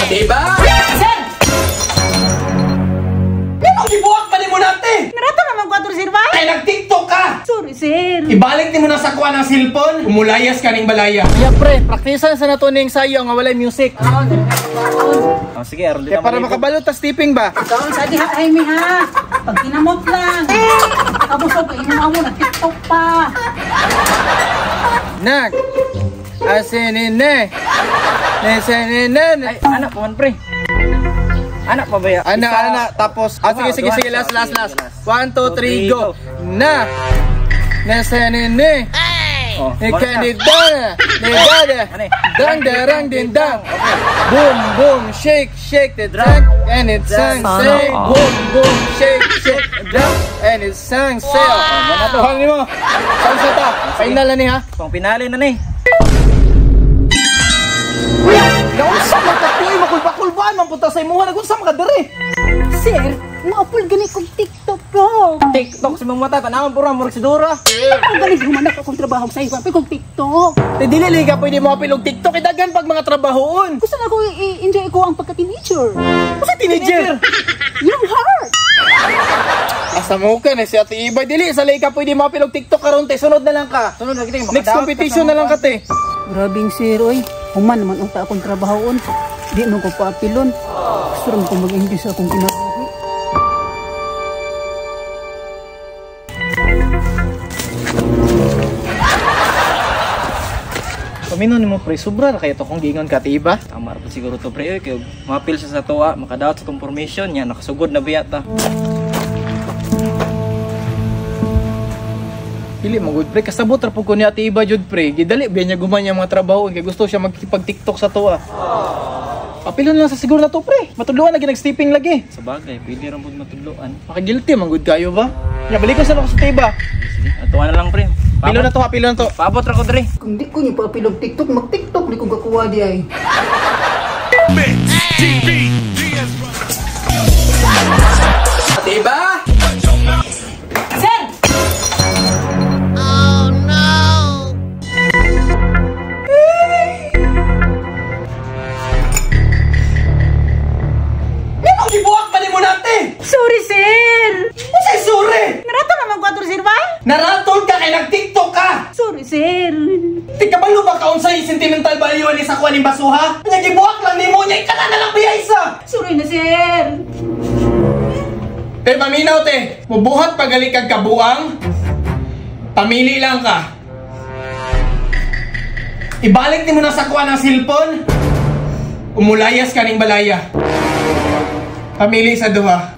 Diba? Sir! Ano gibuwak pa ni mo natin? Narato naman 4 sir ba? Ay, nag-tiktok ka! Sorry sir. Ibalik ni mo na sa kuha ng cellphone, umulayas ka ning balaya. Yeah, pre, praktisan sa nato ning sayo nga walay music. Oh, sige, aron din Kaya para makabalot tas tipping ba? Ikaw sa diha ay mi ha. Pag kinamot lang. Tapos ako imo na TikTok pa. Nak. Asinine. Nesenine. Ay, anak pa man, pre. Anak pa ba ya? Anak. Tapos, sige, last. 1, 2, 3, go. Na. Nesenine. Oh, Ikanidana. Nedada. Dang, dindang. Boom, boom, shake the drum. And it sang, say. Boom, boom, shake the drum. And it sang, say. Mana to? Hali mo. Salsa ta. Final na ni ha. Pang pinali na ni. Naunsa man ka tuy makulba-kulbaan man punta sa imuha nagunsa man ka diri. Sir, maapol gani kong TikTok ko. TikTok sa mga mata tanawan pura murag si Dora. Ang galing humanap akong trabaho sa iba pa kong TikTok. Dili liga pwede mo apilog TikTok idagan pag mga trabahoon. Gusto na ko i-enjoy ko ang pagka-teenager. Usa teenager. Yung heart. Asa mo ka na si Ate Ibay dili sa liga pwede mo apilog TikTok karon te sunod na lang ka. Sunod lagi tayo Next competition na lang ka te. Grabing sir, oy. Human naman ang akong trabahoon. Di mo ko paapilon. Gusto rin ko mag-enjoy sa akong kinabuhi. Pamino nimo pre sobra na kay to kung gingon ka te iba. Tama ra po siguro to, pre. Oy, kay mapil siya sa tuwa, makadaot sa tong formation niya, nakasugod na biyata. Dili mo good pre kasabot ra pud ko ni Ate Iba jud pre. Gidali biya niya gumanya mga trabaho kay gusto siya magkipag-TikTok sa tuwa. Papilon lang sa siguro na to pre. Matudluan lagi nag-stepping lagi. Sa bagay, pwede rin po matudloan. Makagilty man good kayo ba? Ya balik ko sa ako sa Ate Iba. Sige, atuwa na lang, pre. Pilo na to, pilo na to. Paabot ra ko, dre. Kung di ko niyo paapilong TikTok, mag-TikTok di ko kakuha di ay. Diba? Sir! Ano gibuwak pa ni mo natin? Sorry sir! Usay sorry! Narato naman 4 sir ba? Naratol ka kay nag-TikTok ka! Sorry sir! Di ka ba ba kaunsay sentimental value ni sa kuha ni basuha? Nga gibuwak lang ni mo niya, ikala na lang biya isa! Sorry na sir! Te, paminaw te, mubuhat pagalikag kabuang, pamili lang ka. Ibalik ni mo na sa kuha ng cellphone, umulayas ka ning balaya. Pamili sa duha.